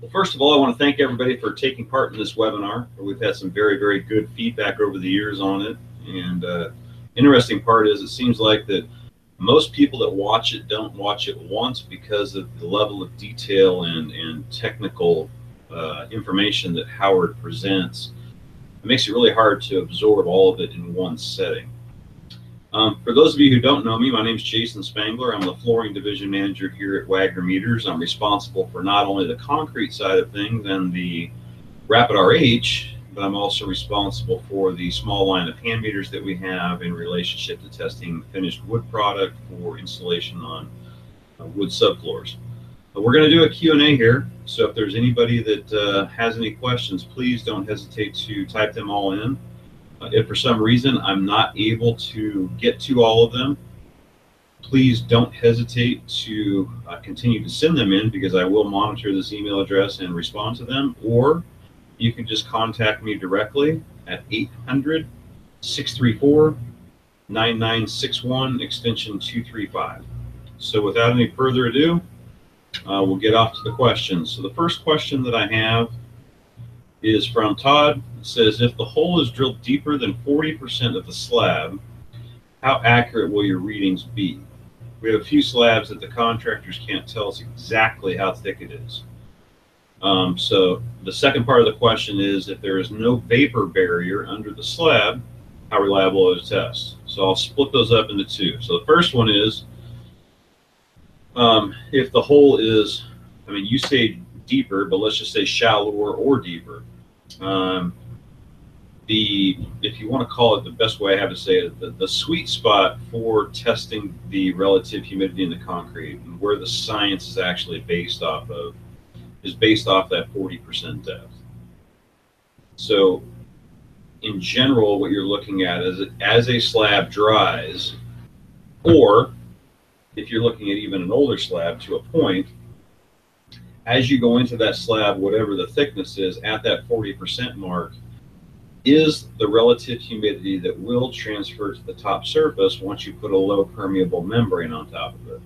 Well, first of all, I want to thank everybody for taking part in this webinar. We've had some very, very good feedback over the years on it. And interesting part is it seems like that most people that watch it don't watch it once because of the level of detail and technical information that Howard presents. It makes it really hard to absorb all of it in one setting. For those of you who don't know me, my name is Jason Spangler. I'm the flooring division manager here at Wagner Meters. I'm responsible for not only the concrete side of things and the Rapid RH, but I'm also responsible for the small line of hand meters that we have in relationship to testing finished wood product for installation on wood subfloors. But we're going to do a Q&A here, so if there's anybody that has any questions, please don't hesitate to type them all in. If for some reason I'm not able to get to all of them, please don't hesitate to continue to send them in, because I will monitor this email address and respond to them. Or you can just contact me directly at 800-634-9961, extension 235. So without any further ado, we'll get off to the questions. So the first question that I have is from Todd. It says, if the hole is drilled deeper than 40% of the slab, how accurate will your readings be? We have a few slabs that the contractors can't tell us exactly how thick it is. So the second part of the question is, if there is no vapor barrier under the slab, how reliable is the test? So I'll split those up into two. So the first one is, if the hole is, I mean, you say deeper, but let's just say shallower or deeper. If you want to call it, the best way I have to say it, the sweet spot for testing the relative humidity in the concrete and where the science is actually based off of is based off that 40% depth. So in general, what you're looking at is as a slab dries, or if you're looking at even an older slab to a point, as you go into that slab, whatever the thickness is at that 40% mark, is the relative humidity that will transfer to the top surface once you put a low permeable membrane on top of it.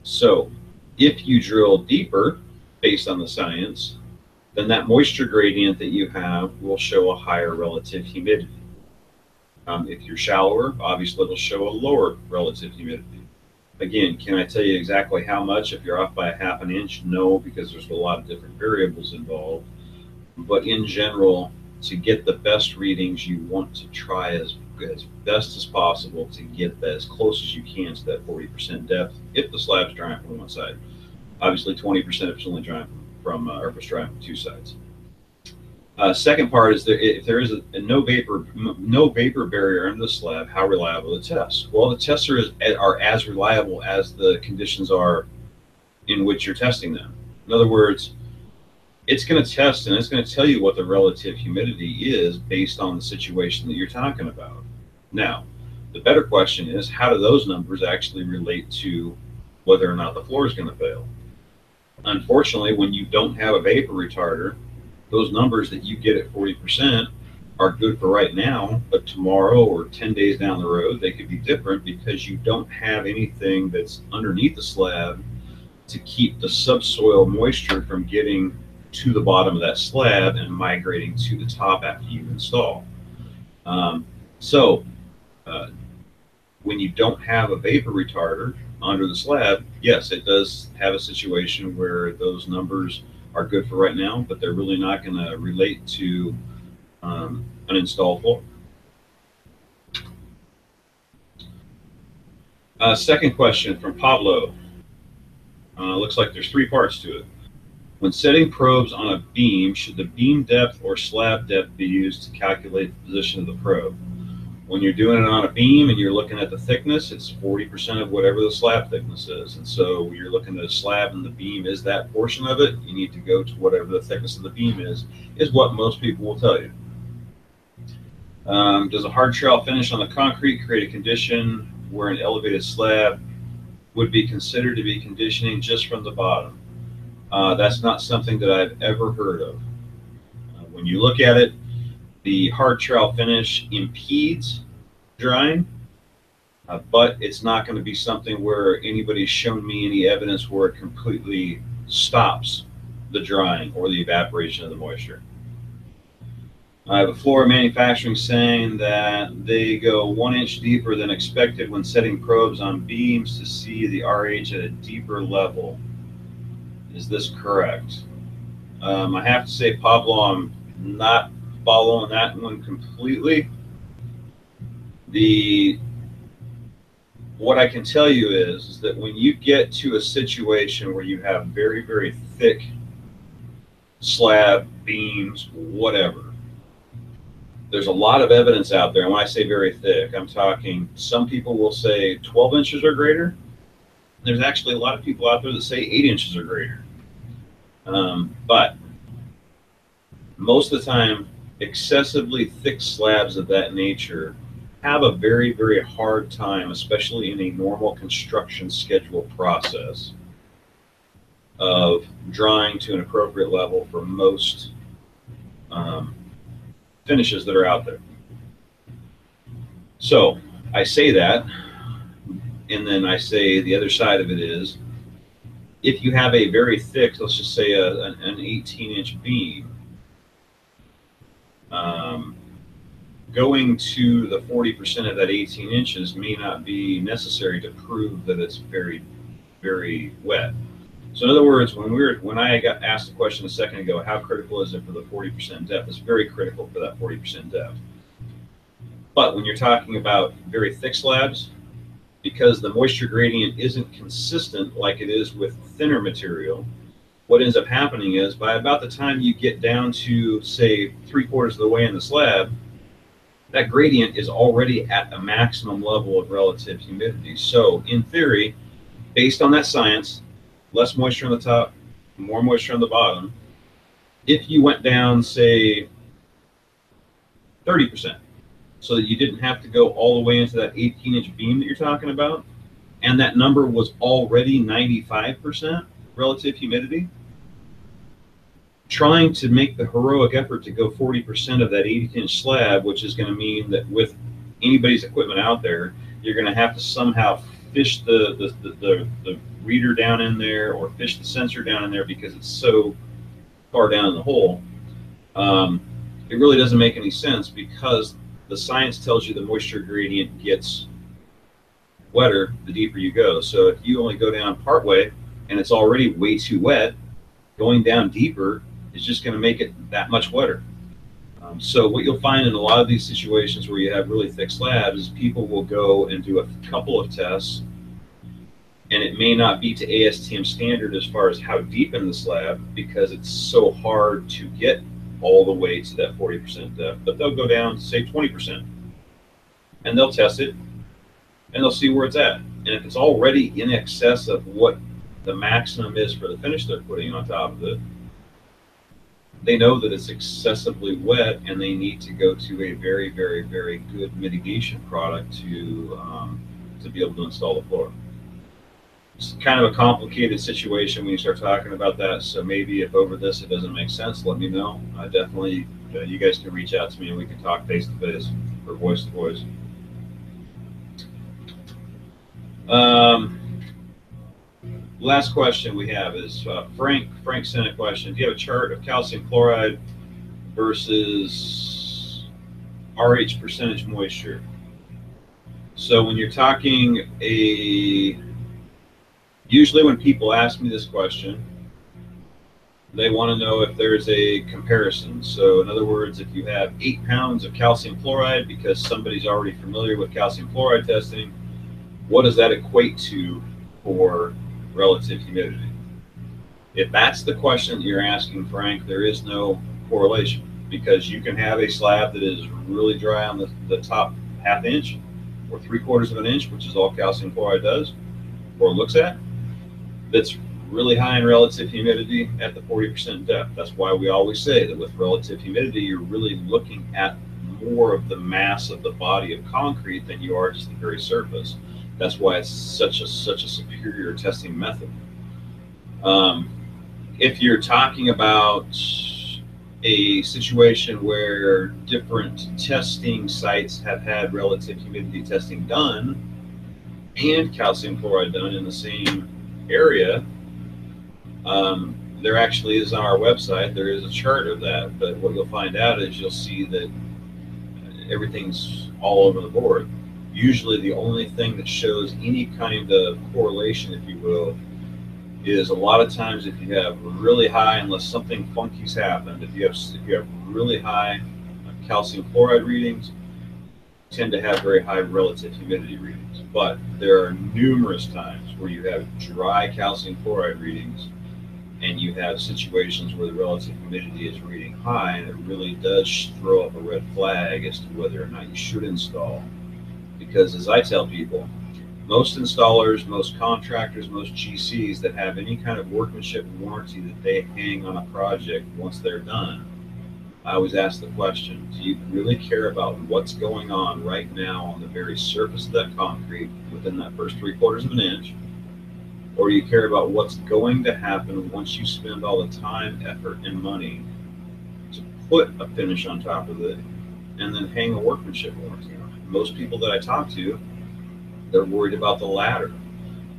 So if you drill deeper, based on the science, then that moisture gradient that you have will show a higher relative humidity. If you're shallower, obviously it'll show a lower relative humidity. Again, can I tell you exactly how much? If you're off by a half an inch, no, because there's a lot of different variables involved. But in general, to get the best readings, you want to try as best as possible to get as close as you can to that 40% depth if the slab's drying from one side. Obviously 20% if it's only drying from or if it's drying from two sides. Second part is if there is a no vapor barrier under the slab, how reliable the tests? Well, the tests are as reliable as the conditions are in which you're testing them. In other words, it's going to test and it's going to tell you what the relative humidity is based on the situation that you're talking about. Now, the better question is, how do those numbers actually relate to whether or not the floor is going to fail? Unfortunately, when you don't have a vapor retarder, those numbers that you get at 40% are good for right now, but tomorrow or 10 days down the road, they could be different because you don't have anything that's underneath the slab to keep the subsoil moisture from getting to the bottom of that slab and migrating to the top after you install. When you don't have a vapor retarder under the slab, yes, it does have a situation where those numbers are good for right now, but they're really not going to relate to an installed floor. Second question from Pablo. Looks like there's three parts to it. When setting probes on a beam, should the beam depth or slab depth be used to calculate the position of the probe? When you're doing it on a beam and you're looking at the thickness, it's 40% of whatever the slab thickness is. And so when you're looking at a slab and the beam is that portion of it, you need to go to whatever the thickness of the beam is what most people will tell you. Does a hard trowel finish on the concrete create a condition where an elevated slab would be considered to be conditioning just from the bottom? That's not something that I've ever heard of. When you look at it, the hard trowel finish impedes drying, but it's not going to be something where anybody's shown me any evidence where it completely stops the drying or the evaporation of the moisture. I have a Flora Manufacturing saying that they go 1 inch deeper than expected when setting probes on beams to see the RH at a deeper level. Is this correct? I have to say, Pablo, I'm not following that one completely. What I can tell you is that when you get to a situation where you have very, very thick slab, beams, whatever, there's a lot of evidence out there. And when I say very thick, I'm talking, some people will say 12 inches or greater. There's actually a lot of people out there that say 8 inches or greater. But most of the time, excessively thick slabs of that nature have a very, very hard time, especially in a normal construction schedule process, of drying to an appropriate level for most finishes that are out there. So I say that, and then I say the other side of it is, if you have a very thick, let's just say an 18-inch beam, going to the 40% of that 18 inches may not be necessary to prove that it's very, very wet. So in other words, when I got asked the question a second ago, how critical is it for the 40% depth? It's very critical for that 40% depth. But when you're talking about very thick slabs, because the moisture gradient isn't consistent like it is with thinner material, what ends up happening is by about the time you get down to, say, 3/4 of the way in the slab, that gradient is already at a maximum level of relative humidity. So in theory, based on that science, less moisture on the top, more moisture on the bottom, if you went down, say, 30%, so that you didn't have to go all the way into that 18-inch beam that you're talking about, and that number was already 95% relative humidity, trying to make the heroic effort to go 40% of that 80-inch slab, which is going to mean that with anybody's equipment out there, you're going to have to somehow fish the reader down in there or fish the sensor down in there because it's so far down in the hole. It really doesn't make any sense, because the science tells you the moisture gradient gets wetter the deeper you go. So if you only go down partway and it's already way too wet, going down deeper is just going to make it that much wetter. So what you'll find in a lot of these situations where you have really thick slabs is people will go and do a couple of tests, and it may not be to ASTM standard as far as how deep in the slab, because it's so hard to get all the way to that 40% depth, but they'll go down to, say, 20%, and they'll test it, and they'll see where it's at. And if it's already in excess of what the maximum is for the finish they're putting on top of it, they know that it's excessively wet, and they need to go to a very, very, very good mitigation product to be able to install the floor. It's kind of a complicated situation when you start talking about that. So maybe if over this it doesn't make sense, let me know. I definitely, you guys can reach out to me and we can talk face to face or voice to voice. Last question we have is Frank sent a question. Do you have a chart of calcium chloride versus RH percentage moisture? So when you're talking usually when people ask me this question, they want to know if there's a comparison. So in other words, if you have 8 pounds of calcium chloride, because somebody's already familiar with calcium chloride testing, what does that equate to for relative humidity? If that's the question that you're asking, Frank, there is no correlation, because you can have a slab that is really dry on the top ½ inch or 3/4 of an inch, which is all calcium chloride does or looks at, that's really high in relative humidity at the 40% depth. That's why we always say that with relative humidity, you're really looking at more of the mass of the body of concrete than you are just the very surface. That's why it's such a superior testing method. If you're talking about a situation where different testing sites have had relative humidity testing done and calcium chloride done in the same area, there actually is on our website, there is a chart of that, but what you'll find out is you'll see that everything's all over the board. Usually the only thing that shows any kind of correlation, if you will, is a lot of times if you have really high, unless something funky's happened, if you have really high calcium chloride readings, tend to have very high relative humidity readings. But there are numerous times where you have dry calcium chloride readings and you have situations where the relative humidity is reading high, and it really does throw up a red flag as to whether or not you should install. Because as I tell people, most installers, most contractors, most GCs that have any kind of workmanship warranty that they hang on a project once they're done, I always ask the question, do you really care about what's going on right now on the very surface of that concrete within that first 3/4 of an inch? Or do you care about what's going to happen once you spend all the time, effort, and money to put a finish on top of it and then hang a workmanship warranty on it? Most people that I talk to, they're worried about the latter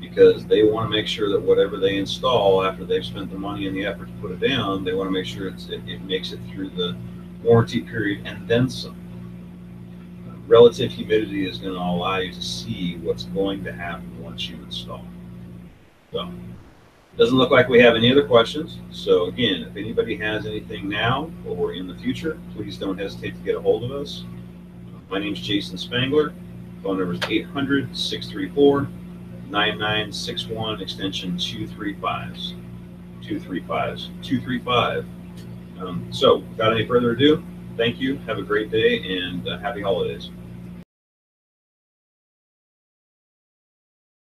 because they want to make sure that whatever they install after they've spent the money and the effort to put it down, they want to make sure it makes it through the warranty period and then some. Relative humidity is going to allow you to see what's going to happen once you install. So, doesn't look like we have any other questions. So again, if anybody has anything now or in the future, please don't hesitate to get a hold of us. My name is Jason Spangler. Phone number is 800-634-9961, extension 235. 235. So without any further ado, thank you. Have a great day and happy holidays.